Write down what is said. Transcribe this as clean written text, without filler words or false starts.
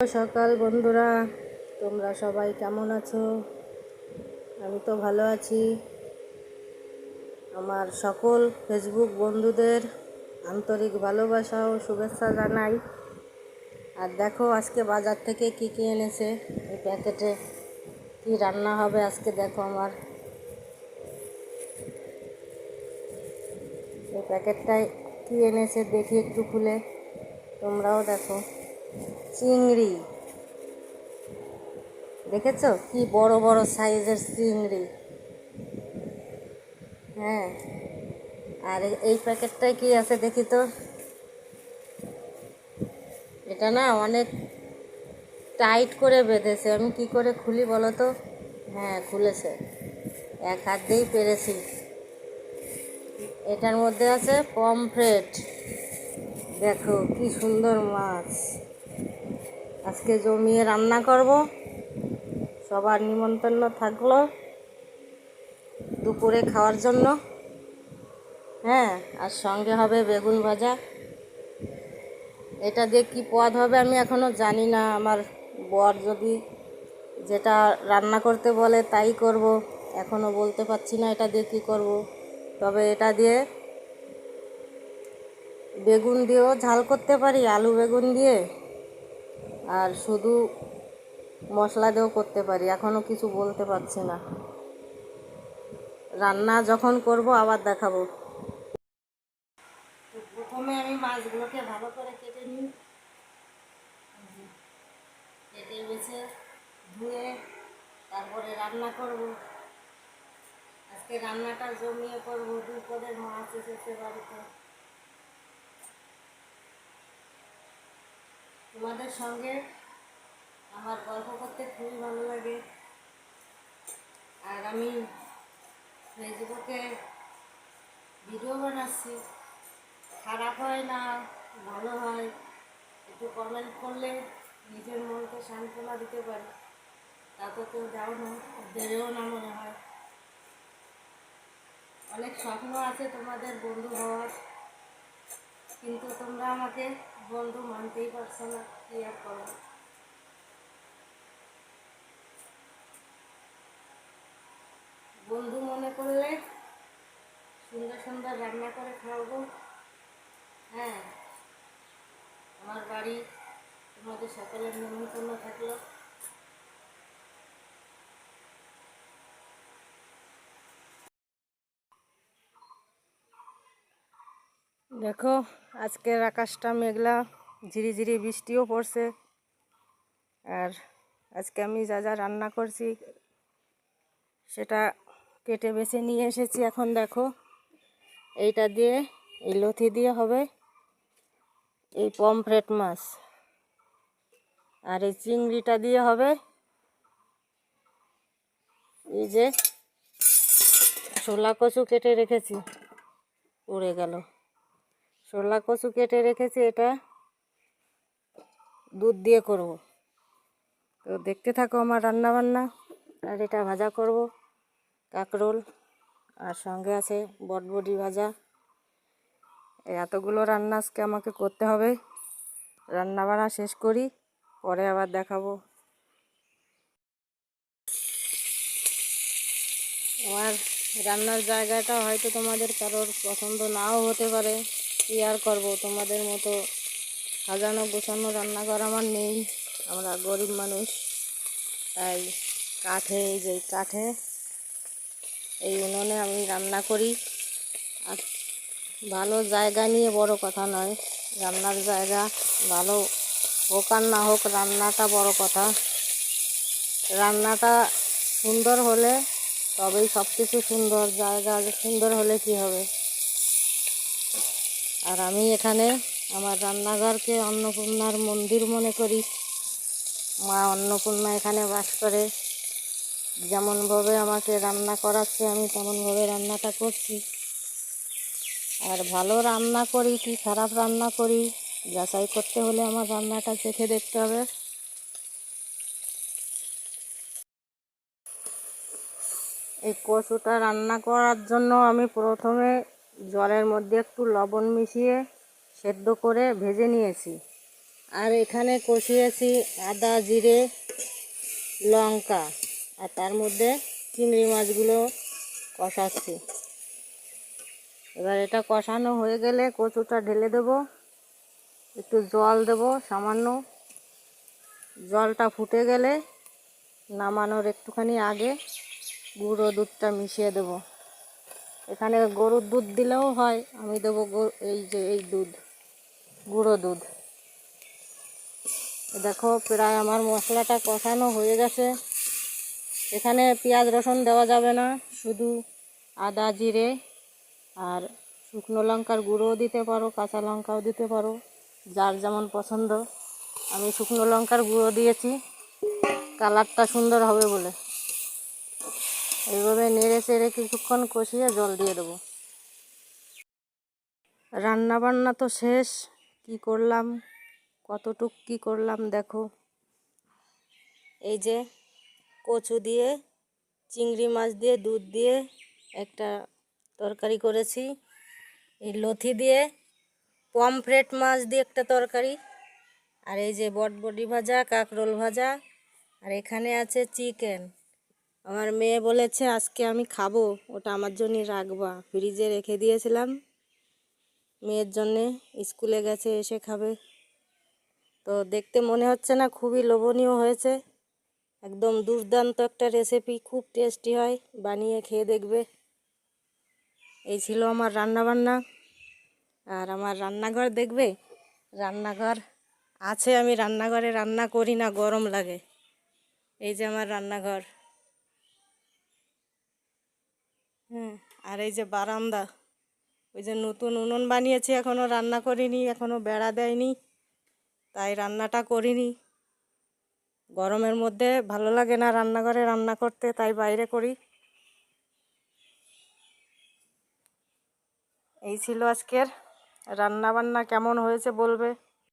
সকাল বন্ধুরা, তোমরা সবাই কেমন আছো? আমি তো ভালো আছি। আমার সকল ফেসবুক বন্ধুদের আন্তরিক ভালোবাসা ও শুভেচ্ছা জানাই। আর দেখো আজকে বাজার থেকে কি কি এনেছে, এই প্যাকেটে কি রান্না হবে আজকে। দেখো আমার এই প্যাকেটটায় কি এনেছে দেখি একটু খুলে, তোমরাও দেখো। চিংড়ি, দেখেছো কি বড় বড় সাইজের চিংড়ি। হ্যাঁ, আর এই প্যাকেটটায় কি আছে দেখি তো। এটা না অনেক টাইট করে বেঁধেছে, আমি কি করে খুলি বলো তো। হ্যাঁ, খুলেছে, এক হাত দিয়েই পেরেছি। এটার মধ্যে আছে পমফ্রেট। দেখো কি সুন্দর মাছ, আজকে জমিয়ে রান্না করব। সবার নিমন্ত্রণ থাকলো দুপুরে খাওয়ার জন্য। হ্যাঁ, আর সঙ্গে হবে বেগুন ভাজা। এটা দিয়ে কী পদ হবে আমি এখনও জানি না। আমার বর যদি যেটা রান্না করতে বলে তাই করব, এখনও বলতে পারছি না এটা দিয়ে কী করব। তবে এটা দিয়ে বেগুন দিয়েও ঝাল করতে পারি, আলু বেগুন দিয়ে, আর শুধু মশলা দিয়েও করতে পারি। এখনও কিছু বলতে পারছি না, রান্না যখন করব আবার দেখাবো। তো প্রথমে আমি মাছগুলোকে ভালো করে কেটে নিই, কেটে বেছে ধুয়ে তারপরে রান্না করব। আজকে রান্নাটা জমিয়ে করবো, দুপুরের মাছ এসেছে বাড়িতে। তোমাদের সঙ্গে আমার গল্প করতে খুবই ভালো লাগে। আর আমি ফেসবুকে ভিডিও বানাচ্ছি, খারাপ হয় না ভালো হয় একটু কমেন্ট করলে নিজের মনকে সান্ত্বনা দিতে পারি। তা তো কেউ যাও না, দেবেও না মনে হয়। অনেক স্বপ্ন আছে তোমাদের বন্ধু হওয়ার, কিন্তু তোমরা আমাকে বন্ধু মানতেই পারছো না, কি আর করো। বন্ধু মনে করলে সুন্দর সুন্দর রান্না করে খাওয়াবো। হ্যাঁ, আমার বাড়ি তোমাদের সকলের নিমন্ত্রণ থাকলো। দেখো আজকের আকাশটা মেঘলা, ঝিরিঝিরি বৃষ্টিও পড়ছে। আর আজকে আমি যা যা রান্না করছি সেটা কেটে বেছে নিয়ে এসেছি। এখন দেখো এইটা দিয়ে, এই লথি দিয়ে হবে এই পমফ্রেট মাছ, আর এই চিংড়িটা দিয়ে হবে এই যে শোলা কচু কেটে রেখেছি, উড়ে গেল। শোলা কচু কেটে রেখেছি, এটা দুধ দিয়ে করব। তো দেখতে থাকো আমার রান্না বান্না। আর এটা ভাজা করব কাঁকরোল, আর সঙ্গে আছে বটবটি ভাজা। এতগুলো রান্না আজকে আমাকে করতে হবে। রান্না বান্না শেষ করি, পরে আবার দেখাবো। আমার রান্নার জায়গাটা হয়তো তোমাদের কারোর পছন্দ নাও হতে পারে, কী আর করবো। তোমাদের মতো সাজানো গোছানো রান্নাঘর আমার নেই, আমরা গরিব মানুষ। তাই কাঠে, এই যে কাঠে, এই উনুনে আমি রান্না করি। আর ভালো জায়গা নিয়ে বড় কথা নয়, রান্নার জায়গা ভালো হোক আর না হোক, রান্নাটা বড় কথা। রান্নাটা সুন্দর হলে তবেই সব কিছু সুন্দর। জায়গা সুন্দর হলে কি হবে। আর আমি এখানে আমার রান্নাঘরকে অন্নপূর্ণার মন্দির মনে করি। মা অন্নপূর্ণা এখানে বাস করে। যেমনভাবে আমাকে রান্না করাচ্ছে আমি তেমনভাবে রান্নাটা করছি। আর ভালো রান্না করি কি খারাপ রান্না করি যাচাই করতে হলে আমার রান্নাটা চেখে দেখতে হবে। এই কচুটা রান্না করার জন্য আমি প্রথমে জলের মধ্যে একটু লবণ মিশিয়ে সেদ্ধ করে ভেজে নিয়েছি। আর এখানে কষিয়েছি আদা জিরে লঙ্কা, আর তার মধ্যে চিংড়ি মাছগুলো কষাচ্ছি। এবার এটা কষানো হয়ে গেলে কচুটা ঢেলে দেবো, একটু জল দেবো সামান্য। জলটা ফুটে গেলে নামানোর একটুখানি আগে গুঁড়ো দুধটা মিশিয়ে দেবো। এখানে গরুর দুধ দিলেও হয়, আমি দেবো এই দুধ, গুঁড়ো দুধ। দেখো প্রায় আমার মশলাটা কষানো হয়ে গেছে। এখানে পেঁয়াজ রসুন দেওয়া যাবে না, শুধু আদা জিরে আর শুকনো লঙ্কার গুঁড়োও দিতে পারো, কাঁচা লঙ্কাও দিতে পারো, যার যেমন পছন্দ। আমি শুকনো লঙ্কার গুঁড়ো দিয়েছি কালারটা সুন্দর হবে বলে। এইভাবে নেড়ে চেড়ে কিছুক্ষণ কষিয়ে জল দিয়ে দেবো। রান্না বান্না তো শেষ। কি করলাম, কতটুক কি করলাম দেখো। এই যে কচু দিয়ে চিংড়ি মাছ দিয়ে দুধ দিয়ে একটা তরকারি করেছি, এই লথি দিয়ে পমফ্রেট মাছ দিয়ে একটা তরকারি, আর এই যে বটবটি ভাজা, কাঁকরোল ভাজা, আর এখানে আছে চিকেন। আমার মেয়ে বলেছে আজকে আমি খাবো, ওটা আমার জন্য রাখবা, ফ্রিজে রেখে দিয়েছিলাম, মেয়ের জন্যে স্কুলে গেছে এসে খাবে। তো দেখতে মনে হচ্ছে না খুবই লোভনীয় হয়েছে, একদম দুর্দান্ত একটা রেসিপি, খুব টেস্টি হয়, বানিয়ে খেয়ে দেখবে। এই ছিল আমার রান্না বান্না। আর আমার রান্নাঘর দেখবে, রান্নাঘর আছে, আমি রান্নাঘরে রান্না করি না, গরম লাগে। এই যে আমার রান্নাঘর, আর এই যে বারান্দা। ওই যে নতুন উনুন বানিয়েছি, এখনও রান্না করিনি, এখনও বেড়া দেয়নি, তাই রান্নাটা করিনি। গরমের মধ্যে ভালো লাগে না রান্নাঘরে রান্না করতে, তাই বাইরে করি। এই ছিল আজকের রান্না বান্না, কেমন হয়েছে বলবে।